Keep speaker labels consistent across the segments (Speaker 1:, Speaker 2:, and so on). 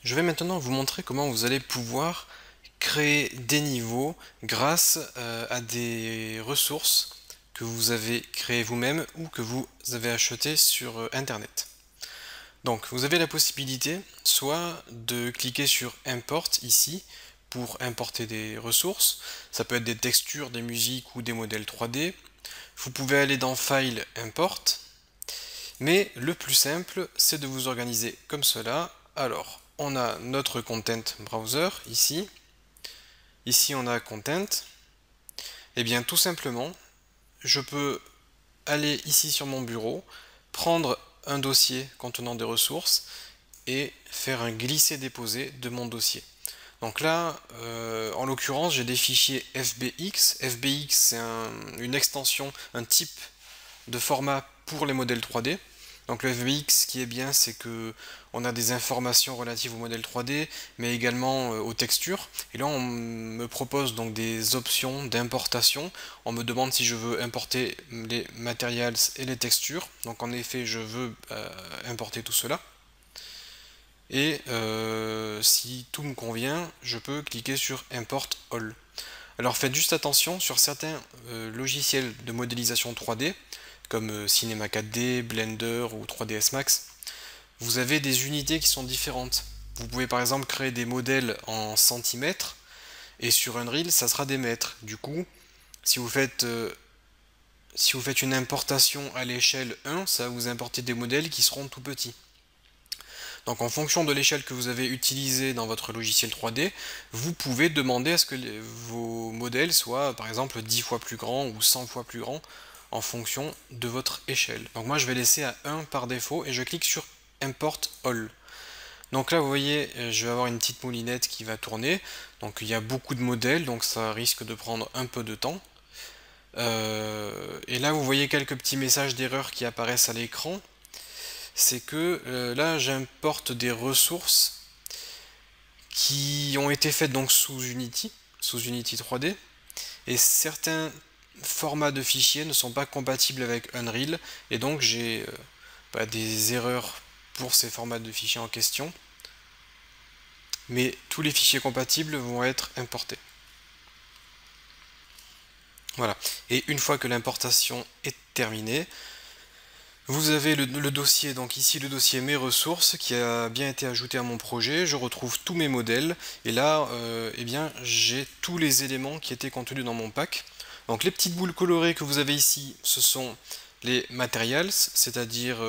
Speaker 1: Je vais maintenant vous montrer comment vous allez pouvoir créer des niveaux grâce à des ressources que vous avez créées vous-même ou que vous avez achetées sur Internet. Donc vous avez la possibilité soit de cliquer sur Import ici pour importer des ressources. Ça peut être des textures, des musiques ou des modèles 3D. Vous pouvez aller dans File, Import. Mais le plus simple, c'est de vous organiser comme cela. Alors, on a notre Content Browser ici. Ici, on a Content. Et bien, tout simplement, je peux aller ici sur mon bureau, prendre un dossier contenant des ressources et faire un glisser-déposer de mon dossier. Donc là, en l'occurrence, j'ai des fichiers FBX. FBX, c'est une extension, un type de format pour les modèles 3D. Donc le FBX, ce qui est bien, c'est que on a des informations relatives au modèle 3D, mais également aux textures. Et là, on me propose donc des options d'importation. On me demande si je veux importer les materials et les textures. Donc en effet, je veux importer tout cela. Et si tout me convient, je peux cliquer sur Import All. Alors faites juste attention sur certains logiciels de modélisation 3D, comme Cinema 4D, Blender ou 3ds Max, vous avez des unités qui sont différentes. Vous pouvez par exemple créer des modèles en centimètres, et sur Unreal, ça sera des mètres. Du coup, si vous faites, une importation à l'échelle 1, ça va vous importer des modèles qui seront tout petits. Donc en fonction de l'échelle que vous avez utilisée dans votre logiciel 3D, vous pouvez demander à ce que vos modèles soient par exemple 10 fois plus grands ou 100 fois plus grands en fonction de votre échelle. Donc moi je vais laisser à 1 par défaut et je clique sur Import All. Donc là vous voyez, je vais avoir une petite moulinette qui va tourner. Donc il y a beaucoup de modèles, donc ça risque de prendre un peu de temps. Et là vous voyez quelques petits messages d'erreur qui apparaissent à l'écran. C'est que là j'importe des ressources qui ont été faites donc sous Unity 3D, et certains formats de fichiers ne sont pas compatibles avec Unreal, et donc j'ai des erreurs pour ces formats de fichiers en question, mais tous les fichiers compatibles vont être importés. Voilà, et une fois que l'importation est terminée, vous avez le dossier, donc ici le dossier mes ressources qui a bien été ajouté à mon projet. Je retrouve tous mes modèles et là eh bien j'ai tous les éléments qui étaient contenus dans mon pack. Donc les petites boules colorées que vous avez ici, ce sont les materials, c'est-à-dire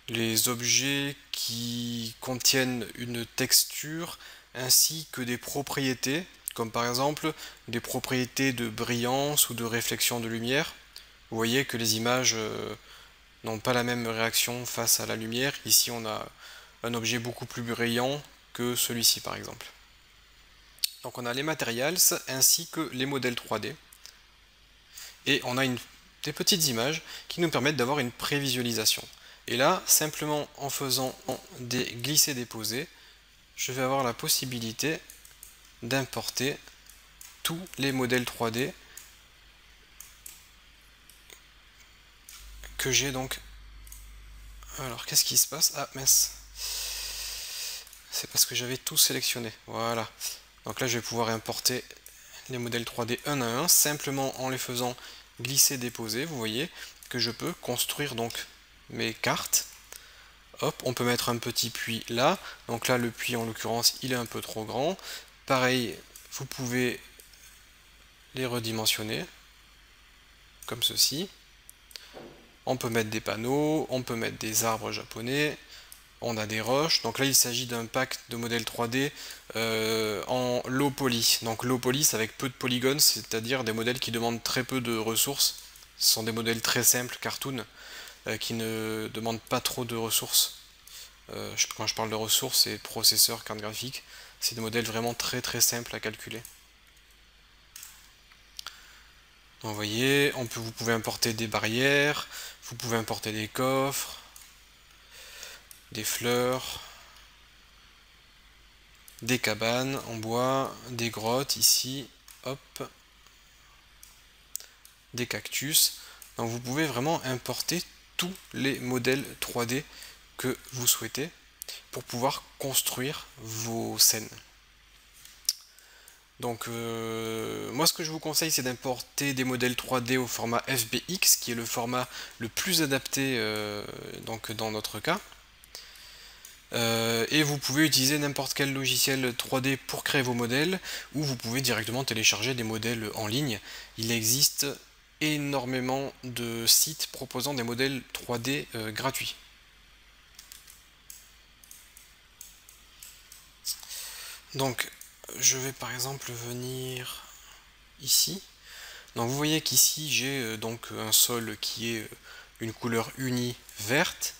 Speaker 1: les objets qui contiennent une texture ainsi que des propriétés, comme par exemple des propriétés de brillance ou de réflexion de lumière. Vous voyez que les images n'ont pas la même réaction face à la lumière. Ici, on a un objet beaucoup plus brillant que celui-ci, par exemple. Donc on a les materials ainsi que les modèles 3D. Et on a des petites images qui nous permettent d'avoir une prévisualisation. Et là, simplement en faisant des glisser-déposer, je vais avoir la possibilité d'importer tous les modèles 3D que j'ai donc. Alors, qu'est-ce qui se passe? Ah, mince. C'est parce que j'avais tout sélectionné. Voilà. Donc là, je vais pouvoir importer les modèles 3D un à un, simplement en les faisant glisser-déposer. Vous voyez que je peux construire donc mes cartes. Hop, on peut mettre un petit puits là. Donc là, le puits, en l'occurrence, il est un peu trop grand. Pareil, vous pouvez les redimensionner, comme ceci. On peut mettre des panneaux, on peut mettre des arbres japonais, on a des roches. Donc là, il s'agit d'un pack de modèles 3D en low poly. Donc low poly, c'est avec peu de polygones, c'est-à-dire des modèles qui demandent très peu de ressources. Ce sont des modèles très simples, cartoon, qui ne demandent pas trop de ressources. Quand je parle de ressources, c'est processeur, carte graphique. C'est des modèles vraiment très très simples à calculer. Donc vous voyez, vous pouvez importer des barrières, vous pouvez importer des coffres, des fleurs, des cabanes en bois, des grottes ici, hop, des cactus. Donc vous pouvez vraiment importer tous les modèles 3D que vous souhaitez. pour pouvoir construire vos scènes. Donc moi ce que je vous conseille, c'est d'importer des modèles 3D au format FBX, qui est le format le plus adapté donc dans notre cas. Et vous pouvez utiliser n'importe quel logiciel 3D pour créer vos modèles, ou vous pouvez directement télécharger des modèles en ligne. Il existe énormément de sites proposant des modèles 3D gratuits. Donc je vais par exemple venir ici. Donc vous voyez qu'ici j'ai donc un sol qui est une couleur unie verte.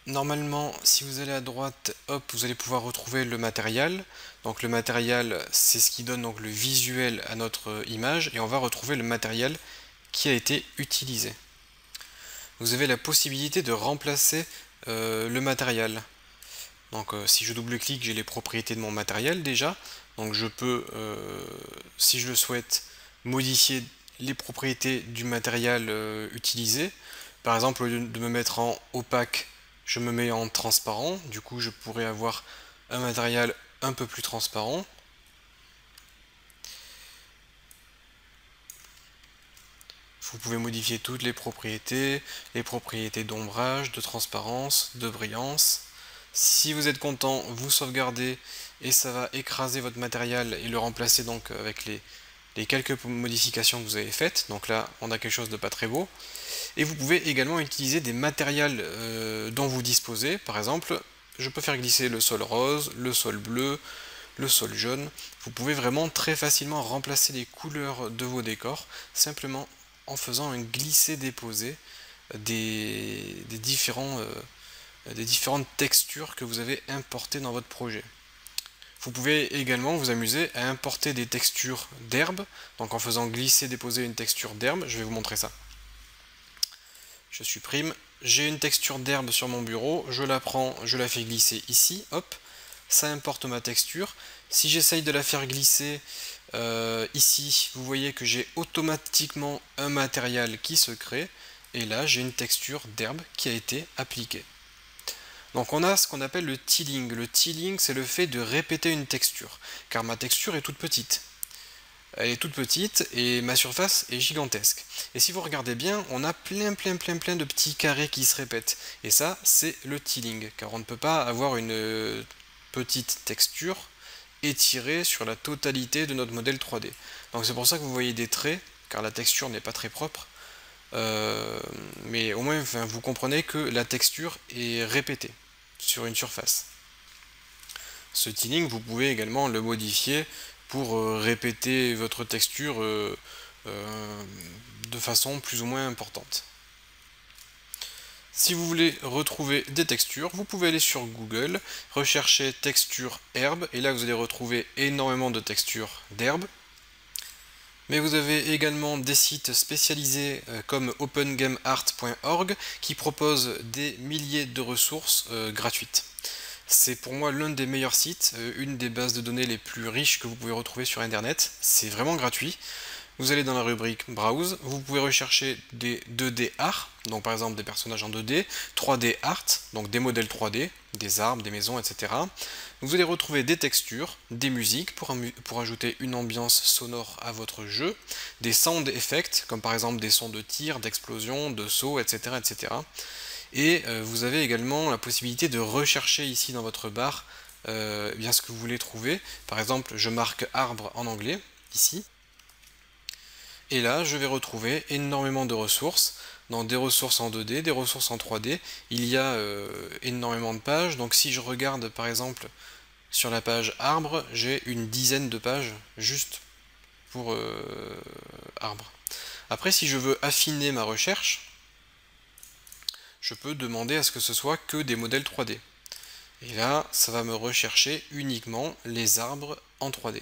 Speaker 1: Normalement, si vous allez à droite, hop, vous allez pouvoir retrouver le matériel. Donc le matériel, c'est ce qui donne donc le visuel à notre image, et on va retrouver le matériel qui a été utilisé. Vous avez la possibilité de remplacer le matériel. Donc si je double-clique, j'ai les propriétés de mon matériel déjà. Donc je peux, si je le souhaite, modifier les propriétés du matériel utilisé. Par exemple, au lieu de me mettre en opaque, je me mets en transparent. Du coup, je pourrais avoir un matériel un peu plus transparent. Vous pouvez modifier toutes les propriétés d'ombrage, de transparence, de brillance. Si vous êtes content, vous sauvegardez et ça va écraser votre matériel et le remplacer donc avec les quelques modifications que vous avez faites. Donc là, on a quelque chose de pas très beau. Et vous pouvez également utiliser des matériels dont vous disposez. Par exemple, je peux faire glisser le sol rose, le sol bleu, le sol jaune. Vous pouvez vraiment très facilement remplacer les couleurs de vos décors simplement en faisant un glisser-déposer des différentes textures que vous avez importées dans votre projet. Vous pouvez également vous amuser à importer des textures d'herbe, donc en faisant glisser-déposer une texture d'herbe. Je vais vous montrer ça. Je supprime, j'ai une texture d'herbe sur mon bureau, je la prends, je la fais glisser ici, hop, ça importe ma texture. Si j'essaye de la faire glisser ici, vous voyez que j'ai automatiquement un matériel qui se crée, et là j'ai une texture d'herbe qui a été appliquée. Donc on a ce qu'on appelle le tealing. Le tealing, c'est le fait de répéter une texture, car ma texture est toute petite. Elle est toute petite et ma surface est gigantesque. Et si vous regardez bien, on a plein de petits carrés qui se répètent. Et ça, c'est le tealing, car on ne peut pas avoir une petite texture étirée sur la totalité de notre modèle 3D. Donc c'est pour ça que vous voyez des traits, car la texture n'est pas très propre. Mais au moins, vous comprenez que la texture est répétée sur une surface. Ce tealing, vous pouvez également le modifier pour répéter votre texture de façon plus ou moins importante. Si vous voulez retrouver des textures, vous pouvez aller sur Google, rechercher texture herbe, et là vous allez retrouver énormément de textures d'herbe. Mais vous avez également des sites spécialisés comme opengameart.org qui proposent des milliers de ressources gratuites. C'est pour moi l'un des meilleurs sites, une des bases de données les plus riches que vous pouvez retrouver sur internet. C'est vraiment gratuit. Vous allez dans la rubrique Browse, vous pouvez rechercher des 2D art, donc par exemple des personnages en 2D, 3D art, donc des modèles 3D, des arbres, des maisons, etc. Vous allez retrouver des textures, des musiques pour ajouter une ambiance sonore à votre jeu, des sound effects, comme par exemple des sons de tir, d'explosion, de saut, etc. etc. Et vous avez également la possibilité de rechercher ici dans votre barre bien ce que vous voulez trouver. Par exemple, je marque arbre en anglais, ici. Et là, je vais retrouver énormément de ressources, dans des ressources en 2D, des ressources en 3D. Il y a énormément de pages. Donc si je regarde par exemple sur la page arbre, j'ai une dizaine de pages juste pour arbre. Après, si je veux affiner ma recherche, je peux demander à ce que ce soit que des modèles 3D. Et là, ça va me rechercher uniquement les arbres en 3D.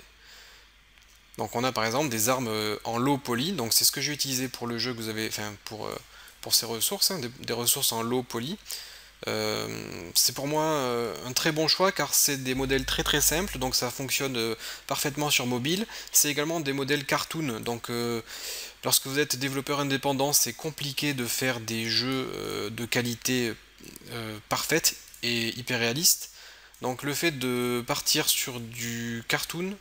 Speaker 1: Donc on a par exemple des arbres en low poly, donc c'est ce que j'ai utilisé pour le jeu que vous avez, enfin pour ces ressources, hein, des ressources en low poly. C'est pour moi un très bon choix car c'est des modèles très simples, donc ça fonctionne parfaitement sur mobile. C'est également des modèles cartoon, donc lorsque vous êtes développeur indépendant, c'est compliqué de faire des jeux de qualité parfaite et hyper réaliste. Donc le fait de partir sur du cartoon,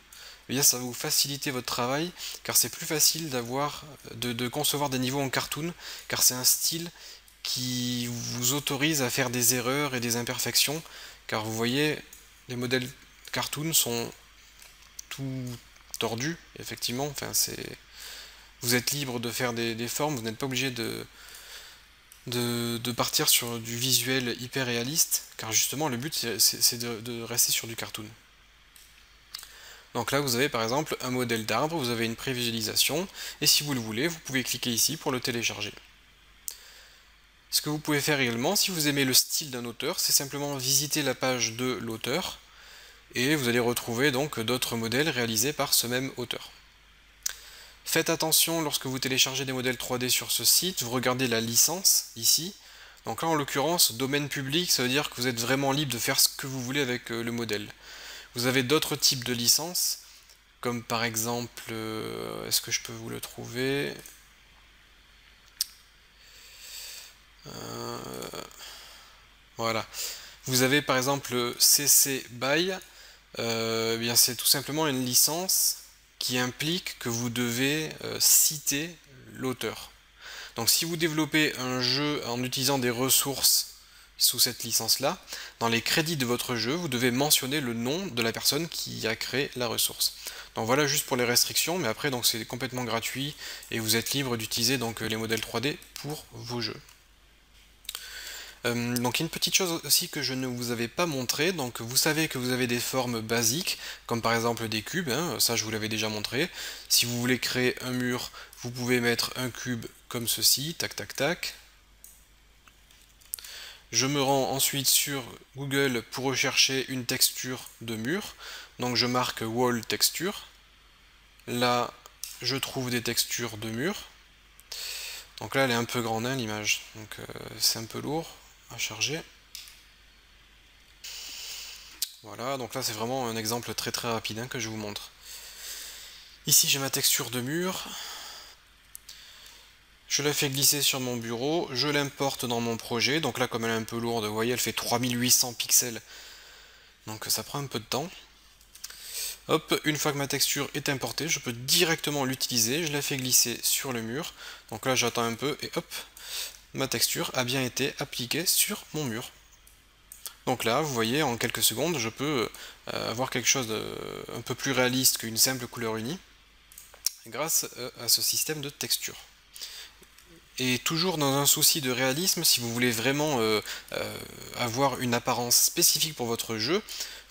Speaker 1: eh bien, ça va vous faciliter votre travail, car c'est plus facile de concevoir des niveaux en cartoon, car c'est un style qui vous autorise à faire des erreurs et des imperfections, car vous voyez, les modèles cartoon sont tout tordus, effectivement, enfin vous êtes libre de faire des formes, vous n'êtes pas obligé de partir sur du visuel hyper réaliste, car justement le but c'est de rester sur du cartoon. Donc là vous avez par exemple un modèle d'arbre, vous avez une prévisualisation, et si vous le voulez, vous pouvez cliquer ici pour le télécharger. Ce que vous pouvez faire également, si vous aimez le style d'un auteur, c'est simplement visiter la page de l'auteur, et vous allez retrouver donc d'autres modèles réalisés par ce même auteur. Faites attention lorsque vous téléchargez des modèles 3D sur ce site, vous regardez la licence ici. Donc là en l'occurrence, domaine public, ça veut dire que vous êtes vraiment libre de faire ce que vous voulez avec le modèle. Vous avez d'autres types de licences, comme par exemple, est-ce que je peux vous le trouver? Voilà. Vous avez par exemple CC BY, bien c'est tout simplement une licence qui implique que vous devez citer l'auteur. Donc si vous développez un jeu en utilisant des ressources sous cette licence-là, dans les crédits de votre jeu, vous devez mentionner le nom de la personne qui a créé la ressource. Donc voilà juste pour les restrictions, mais après donc c'est complètement gratuit et vous êtes libre d'utiliser donc les modèles 3D pour vos jeux. Donc une petite chose aussi que je ne vous avais pas montré, donc vous savez que vous avez des formes basiques, comme par exemple des cubes, hein, ça je vous l'avais déjà montré. Si vous voulez créer un mur, vous pouvez mettre un cube comme ceci, tac tac tac. Je me rends ensuite sur Google pour rechercher une texture de mur, donc je marque Wall Texture. Là, je trouve des textures de mur. Donc là, elle est un peu grande, hein, l'image, donc c'est un peu lourd à charger. Voilà, donc là c'est vraiment un exemple très très rapide hein, que je vous montre. Ici j'ai ma texture de mur. Je la fais glisser sur mon bureau, je l'importe dans mon projet. Donc là comme elle est un peu lourde, vous voyez elle fait 3800 pixels. Donc ça prend un peu de temps. Hop, une fois que ma texture est importée, je peux directement l'utiliser. Je la fais glisser sur le mur. Donc là j'attends un peu et hop, ma texture a bien été appliquée sur mon mur. Donc là, vous voyez, en quelques secondes, je peux avoir quelque chose d'un peu plus réaliste qu'une simple couleur unie, grâce à ce système de texture. Et toujours dans un souci de réalisme, si vous voulez vraiment avoir une apparence spécifique pour votre jeu,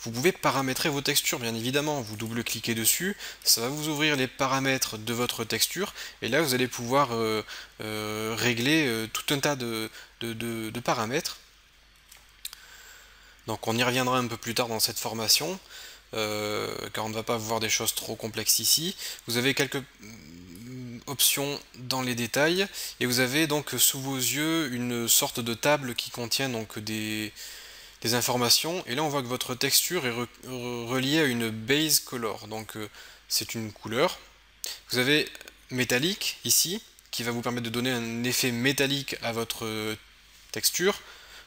Speaker 1: vous pouvez paramétrer vos textures, bien évidemment. Vous double-cliquez dessus, ça va vous ouvrir les paramètres de votre texture, et là vous allez pouvoir régler tout un tas de paramètres. Donc on y reviendra un peu plus tard dans cette formation, car on ne va pas voir des choses trop complexes ici. Vous avez quelques options dans les détails, et vous avez donc sous vos yeux une sorte de table qui contient donc des informations, et là on voit que votre texture est reliée à une base color, donc c'est une couleur. Vous avez métallique ici, qui va vous permettre de donner un effet métallique à votre texture,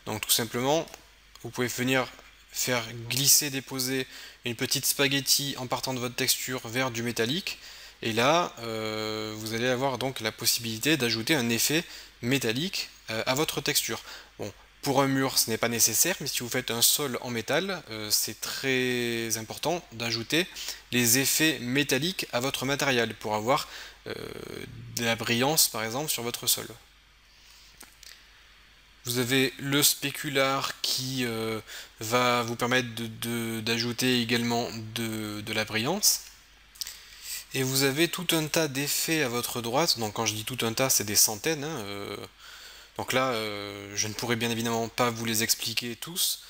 Speaker 1: donc tout simplement vous pouvez venir faire glisser, déposer une petite spaghetti en partant de votre texture vers du métallique, et là vous allez avoir donc la possibilité d'ajouter un effet métallique à votre texture. Bon, pour un mur ce n'est pas nécessaire, mais si vous faites un sol en métal, c'est très important d'ajouter les effets métalliques à votre matériel pour avoir de la brillance par exemple sur votre sol. Vous avez le spécular qui va vous permettre d'ajouter également de la brillance. Et vous avez tout un tas d'effets à votre droite. Donc quand je dis tout un tas, c'est des centaines. Hein, donc là, je ne pourrai bien évidemment pas vous les expliquer tous.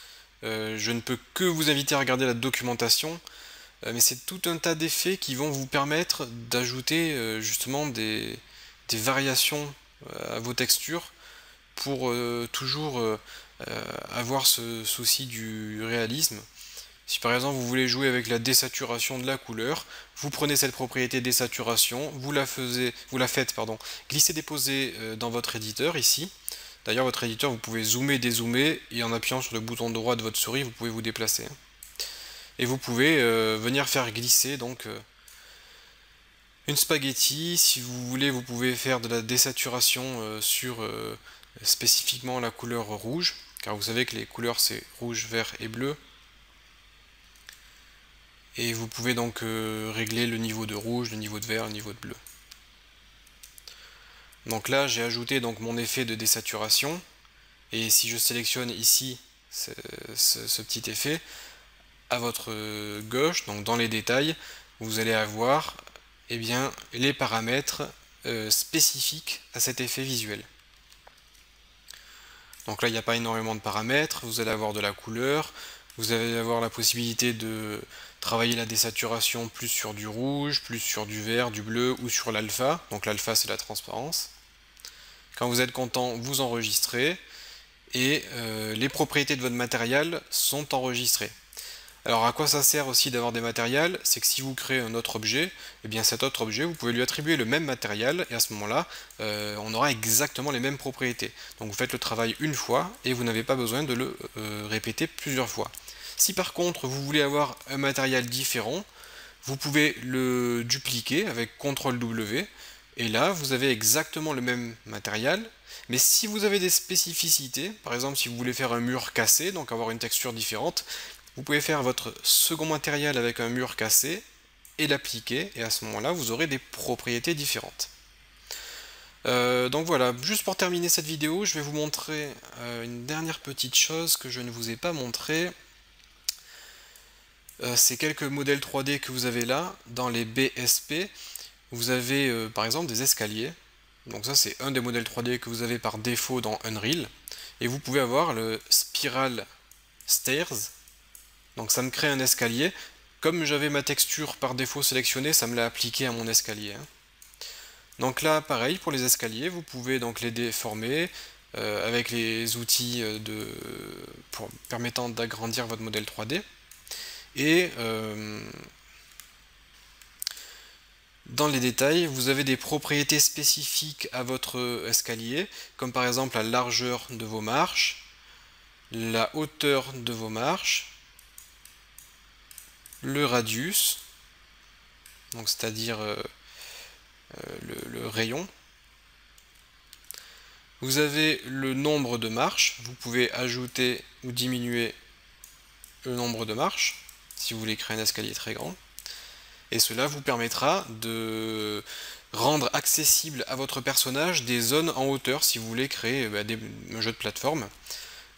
Speaker 1: Je ne peux que vous inviter à regarder la documentation. Mais c'est tout un tas d'effets qui vont vous permettre d'ajouter justement des variations à vos textures, pour toujours avoir ce souci du réalisme. Si par exemple vous voulez jouer avec la désaturation de la couleur, vous prenez cette propriété désaturation, vous la faites glisser-déposer dans votre éditeur ici, D'ailleurs, votre éditeur, vous pouvez zoomer, dézoomer, et en appuyant sur le bouton droit de votre souris, vous pouvez vous déplacer. Et vous pouvez venir faire glisser donc une spaghetti. Si vous voulez, vous pouvez faire de la désaturation sur spécifiquement la couleur rouge, car vous savez que les couleurs c'est rouge, vert et bleu. Et vous pouvez donc régler le niveau de rouge, le niveau de vert, le niveau de bleu. Donc là, j'ai ajouté donc mon effet de désaturation. Et si je sélectionne ici ce petit effet, à votre gauche, donc dans les détails, vous allez avoir eh bien, les paramètres spécifiques à cet effet visuel. Donc là, il n'y a pas énormément de paramètres, vous allez avoir de la couleur, vous allez avoir la possibilité de travailler la désaturation plus sur du rouge, plus sur du vert, du bleu ou sur l'alpha. Donc l'alpha, c'est la transparence. Quand vous êtes content, vous enregistrez et les propriétés de votre matériel sont enregistrées. Alors à quoi ça sert aussi d'avoir des matériels? C'est que si vous créez un autre objet, eh bien cet autre objet, vous pouvez lui attribuer le même matériel et à ce moment-là, on aura exactement les mêmes propriétés. Donc vous faites le travail une fois et vous n'avez pas besoin de le répéter plusieurs fois. Si par contre vous voulez avoir un matériel différent, vous pouvez le dupliquer avec CTRL-W et là vous avez exactement le même matériel. Mais si vous avez des spécificités, par exemple si vous voulez faire un mur cassé, donc avoir une texture différente, vous pouvez faire votre second matériel avec un mur cassé et l'appliquer, et à ce moment-là, vous aurez des propriétés différentes. Donc voilà, juste pour terminer cette vidéo, je vais vous montrer une dernière petite chose que je ne vous ai pas montré. C'est quelques modèles 3D que vous avez là, dans les BSP. Vous avez par exemple des escaliers. Donc ça c'est un des modèles 3D que vous avez par défaut dans Unreal. Et vous pouvez avoir le Spiral Stairs. Donc ça me crée un escalier. Comme j'avais ma texture par défaut sélectionnée, ça me l'a appliqué à mon escalier. Donc là, pareil, pour les escaliers, vous pouvez donc les déformer avec les outils permettant d'agrandir votre modèle 3D. Et dans les détails, vous avez des propriétés spécifiques à votre escalier, comme par exemple la largeur de vos marches, la hauteur de vos marches, le radius, donc c'est-à-dire le rayon. Vous avez le nombre de marches, vous pouvez ajouter ou diminuer le nombre de marches, si vous voulez créer un escalier très grand. Et cela vous permettra de rendre accessible à votre personnage des zones en hauteur, si vous voulez créer un jeu de plateforme.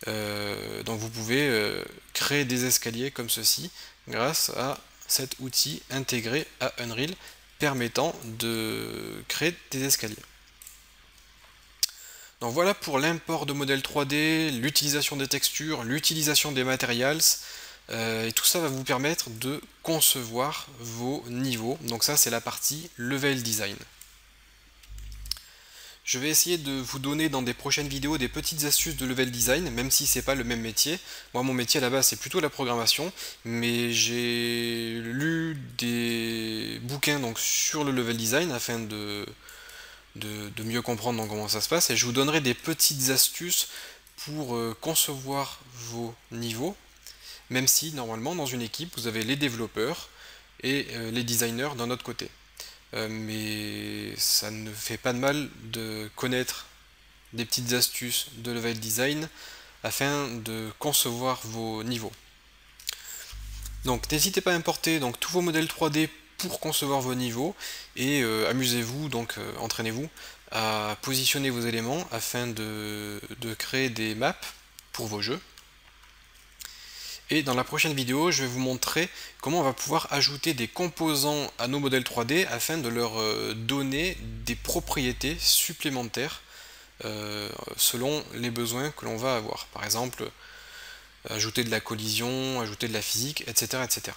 Speaker 1: Donc vous pouvez créer des escaliers comme ceci, grâce à cet outil intégré à Unreal permettant de créer des escaliers. Donc voilà pour l'import de modèles 3D, l'utilisation des textures, l'utilisation des materials, et tout ça va vous permettre de concevoir vos niveaux. Donc ça c'est la partie level design. Je vais essayer de vous donner dans des prochaines vidéos des petites astuces de level design, même si c'est pas le même métier. Moi mon métier là-bas c'est plutôt la programmation, mais j'ai lu des bouquins donc, sur le level design afin de mieux comprendre donc, comment ça se passe, et je vous donnerai des petites astuces pour concevoir vos niveaux, même si normalement dans une équipe vous avez les développeurs et les designers d'un autre côté. Mais ça ne fait pas de mal de connaître des petites astuces de level design afin de concevoir vos niveaux. Donc n'hésitez pas à importer donc, tous vos modèles 3D pour concevoir vos niveaux et amusez-vous, donc entraînez-vous à positionner vos éléments afin de créer des maps pour vos jeux. Et dans la prochaine vidéo, je vais vous montrer comment on va pouvoir ajouter des composants à nos modèles 3D afin de leur donner des propriétés supplémentaires selon les besoins que l'on va avoir. Par exemple, ajouter de la collision, ajouter de la physique, etc., etc.